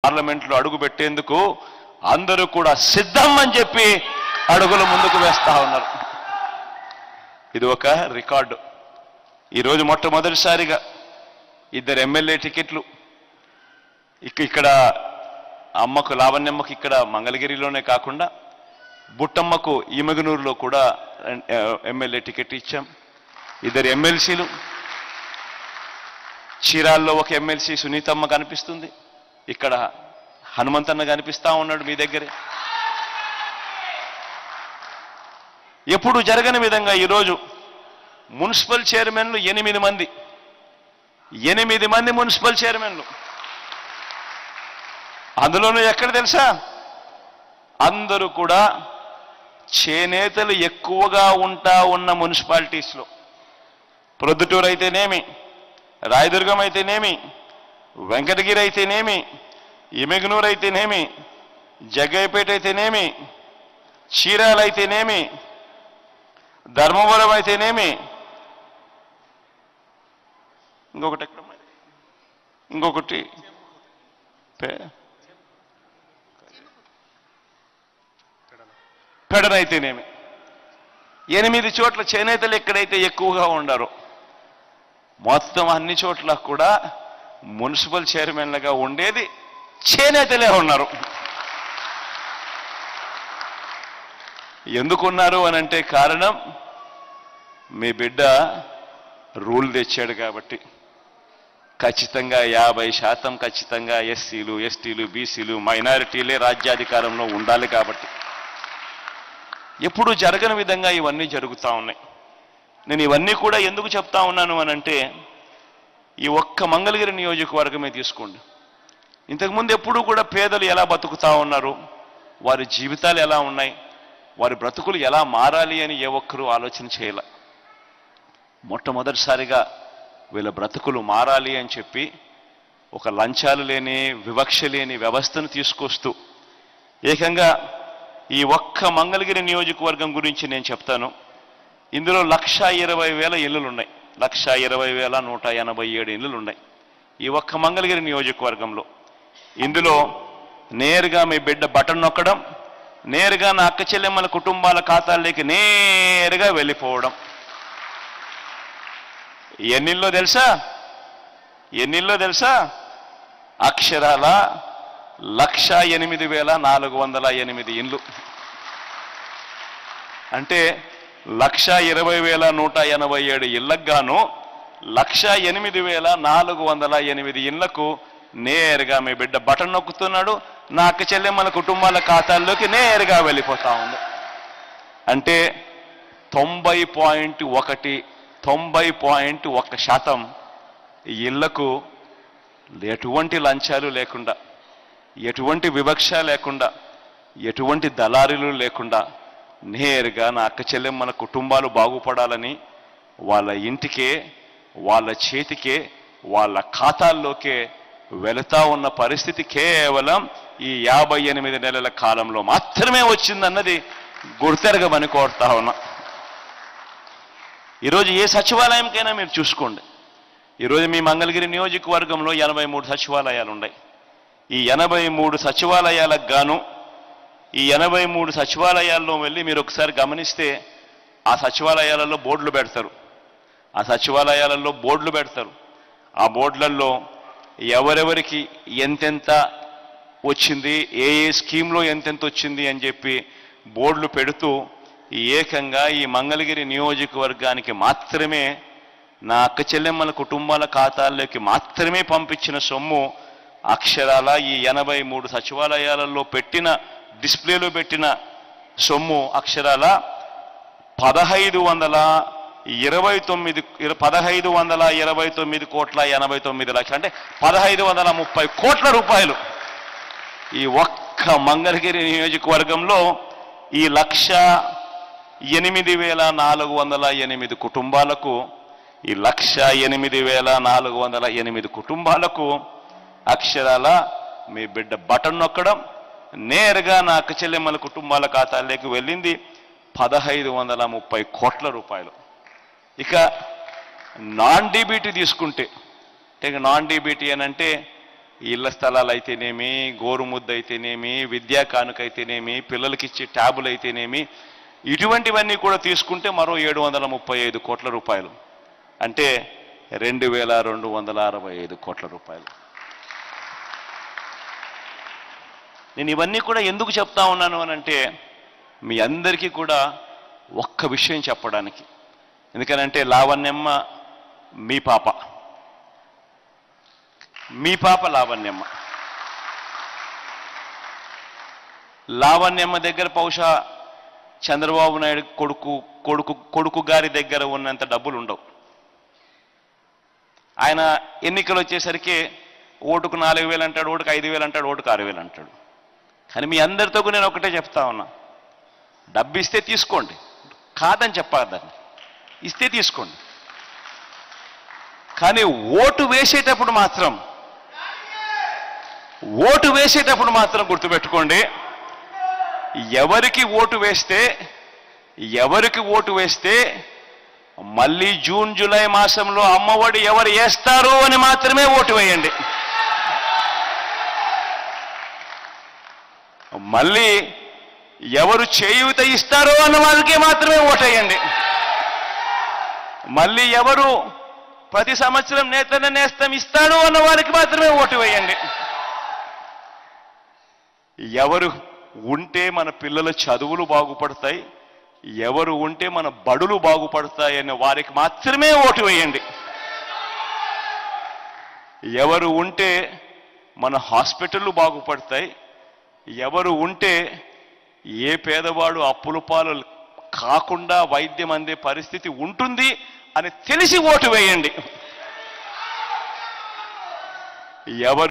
పార్లమెంట్లో అడుగు పెట్టేందుకు అందరూ కూడా సిద్ధం అని చెప్పి అడుగులు ముందుకు వేస్తా ఉన్నారు. ఇది ఒక రికార్డు. ఈరోజు మొట్టమొదటిసారిగా 2 ఎమ్మెల్యే టికెట్లు ఇక్కడ అమ్మకు లావణ్యమ్మకు ఇక్కడ మంగళగిరిలోనే కాకుండా బుట్టమ్మకు ఈమగనూరులో కూడా ఎమ్మెల్యే టికెట్ ఇచ్చాం. 2 ఎమ్మెల్సీలు, చీరాల్లో ఒక ఎమ్మెల్సీ సునీతమ్మ కనిపిస్తుంది, ఇక్కడ హనుమంతన్న కనిపిస్తా ఉన్నాడు మీ దగ్గరే. ఎప్పుడు జరగని విధంగా ఈరోజు మున్సిపల్ చైర్మన్లు 8 మంది, 8 మంది మున్సిపల్ చైర్మన్లు. అందులోనూ ఎక్కడ తెలుసా, అందరూ కూడా చేనేతలు ఎక్కువగా ఉన్న మున్సిపాలిటీస్లో, ప్రొద్దుటూరు అయితేనేమి, రాయదుర్గం అయితేనేమి, వెంకటగిరి అయితేనేమి, ఇమిగనూరు అయితేనేమి, జగ్గయ్యపేట అయితేనేమి, చీరాల అయితేనేమి, ధర్మవరం అయితేనేమి, ఇంకొకటి పెడనైతేనేమి, 8 చోట్ల చేనేతలు ఎక్కడైతే ఎక్కువగా ఉండారో మొత్తం అన్ని చోట్ల కూడా మున్సిపల్ చైర్మన్లుగా ఉండేది చేనేతలే ఉన్నారు. ఎందుకున్నారు అనంటే కారణం మీ బిడ్డ రూల్ తెచ్చాడు కాబట్టి. ఖచ్చితంగా 50% ఖచ్చితంగా ఎస్సీలు, ఎస్టీలు, బీసీలు, మైనారిటీలే రాజ్యాధికారంలో ఉండాలి కాబట్టి ఎప్పుడు జరగని విధంగా ఇవన్నీ జరుగుతూ ఉన్నాయి. నేను ఇవన్నీ కూడా ఎందుకు చెప్తా ఉన్నాను అనంటే, ఈ ఒక్క మంగళగిరి నియోజకవర్గమే తీసుకోండి. ఇంతకుముందు ఎప్పుడూ కూడా పేదలు ఎలా బతుకుతా ఉన్నారు, వారి జీవితాలు ఎలా ఉన్నాయి, వారి బ్రతుకులు ఎలా మారాలి అని ఏ ఒక్కరూ ఆలోచన చేయాల. మొట్టమొదటిసారిగా వీళ్ళ బ్రతుకులు మారాలి అని చెప్పి ఒక లంచాలు లేని, వివక్ష లేని వ్యవస్థను తీసుకొస్తూ ఏకంగా ఈ ఒక్క మంగళగిరి నియోజకవర్గం గురించి నేను చెప్తాను. ఇందులో 1,20,000 ఇళ్ళు ఉన్నాయి, 1,20,187 ఇళ్ళు ఉన్నాయి ఈ ఒక్క మంగళగిరి నియోజకవర్గంలో. ఇందులో నేరుగా మీ బిడ్డ బటన్ నొక్కడం, నేరుగా నా అక్క చెల్లెమ్మల కుటుంబాల ఖాతాల్లోకి నేరుగా వెళ్ళిపోవడం. ఎన్నిల్లో తెలుసా, అక్షరాల 1,08,408 ఇండ్లు. అంటే 1,20,187 ఇళ్లకు గాను 1,08,408 ఇళ్లకు నేరుగా మీ బిడ్డ బటన్ నొక్కుతున్నాడు, నా అక్క చెల్లెమ్మల కుటుంబాల ఖాతాల్లోకి నేరుగా వెళ్ళిపోతా ఉంది. అంటే 90.1% ఇళ్లకు ఎటువంటి లంచాలు లేకుండా, ఎటువంటి వివక్ష లేకుండా, ఎటువంటి దళారీలు లేకుండా నేరుగా నా అక్క చెల్లెమ్మల కుటుంబాలు బాగుపడాలని వాళ్ళ ఇంటికే, వాళ్ళ చేతికే, వాళ్ళ ఖాతాల్లోకే వెళుతా ఉన్న పరిస్థితి కేవలం ఈ 58 నెలల కాలంలో మాత్రమే వచ్చిందన్నది గుర్తెరగమని కోరుతా ఉన్నా. ఈరోజు ఏ సచివాలయంకైనా మీరు చూసుకోండి. ఈరోజు మీ మంగళగిరి నియోజకవర్గంలో 83 సచివాలయాలు ఉన్నాయి. ఈ 83 సచివాలయాలకు గాను ఈ 83 సచివాలయాల్లో వెళ్ళి మీరు ఒకసారి గమనిస్తే ఆ సచివాలయాలలో బోర్డులు పెడతారు. ఆ బోర్డులలో ఎవరెవరికి ఎంతెంత వచ్చింది, ఏ స్కీమ్లో ఎంతెంత వచ్చింది అని చెప్పి బోర్డులు పెడుతూ ఏకంగా ఈ మంగళగిరి నియోజకవర్గానికి మాత్రమే, నా అక్క చెల్లెమ్మల కుటుంబాల ఖాతాల్లోకి మాత్రమే పంపించిన సొమ్ము అక్షరాల ఈ 83 సచివాలయాలలో డిస్ప్లేలో పెట్టిన సొమ్ము అక్షరాల 1,529 కోట్ల 89 లక్షలు, అంటే 1,530 కోట్ల రూపాయలు. ఈ ఒక్క మంగళగిరి నియోజకవర్గంలో ఈ 1,08,408 కుటుంబాలకు, ఈ 1,08,408 కుటుంబాలకు అక్షరాల మీ బిడ్డ బటన్ నొక్కడం, నేరుగా నా అక్క చెల్లెమ్మల కుటుంబాల ఖాతాల్లోకి వెళ్ళింది 1,530 కోట్ల రూపాయలు. ఇక నాన్ డీబీటీ తీసుకుంటే, నాన్ డీబీటీ అని అంటే ఇళ్ల స్థలాలు అయితేనేమి, గోరుముద్ద అయితేనేమి, విద్యా కానుక అయితేనేమి, పిల్లలకి ఇచ్చే ట్యాబులు అయితేనేమి, ఇటువంటివన్నీ కూడా తీసుకుంటే మరో 735 కోట్ల రూపాయలు, అంటే 2265 కోట్ల రూపాయలు. నేను ఇవన్నీ కూడా ఎందుకు చెప్తా ఉన్నాను అనంటే మీ అందరికీ కూడా ఒక్క విషయం చెప్పడానికి. ఎందుకనంటే లావణ్యమ్మ మీ పాప లావణ్యమ్మ. లావణ్యమ్మ దగ్గర బహుశా చంద్రబాబు నాయుడు కొడుకు గారి దగ్గర ఉన్నంత డబ్బులు ఉండవు. ఆయన ఎన్నికలు వచ్చేసరికి ఓటుకు 4,000 అంటాడు, ఓటుకు 5,000 అంటాడు, ఓటుకు 6,000 అంటాడు. కానీ మీ అందరితో నేను ఒకటే చెప్తా ఉన్నా, డబ్బు ఇస్తే తీసుకోండి, కాదని చెప్పాలని, ఇస్తే తీసుకోండి. కానీ ఓటు వేసేటప్పుడు మాత్రం గుర్తుపెట్టుకోండి, ఎవరికి ఓటు వేస్తే మళ్ళీ జూన్ జూలై మాసంలో అమ్మఒడి ఎవరు వేస్తారు అని మాత్రమే ఓటు వేయండి. మళ్ళీ ఎవరు చేయూత ఇస్తారో అన్న వాళ్ళకే మాత్రమే ఓటేయండి. మళ్ళీ ఎవరు ప్రతి సంవత్సరం నేతన్న నేస్తం ఇస్తాడు అన్న వారికి మాత్రమే ఓటు వేయండి. ఎవరు ఉంటే మన పిల్లల చదువులు బాగుపడతాయి, ఎవరు ఉంటే మన బడులు బాగుపడతాయి అనే వారికి మాత్రమే ఓటు వేయండి. ఎవరు ఉంటే మన హాస్పిటళ్ళు బాగుపడతాయి, ఎవరు ఉంటే ఏ పేదవాడు అప్పుల పాలు కాకుండా వైద్యం అందే పరిస్థితి ఉంటుంది అని తెలిసి ఓటు వేయండి. ఎవరు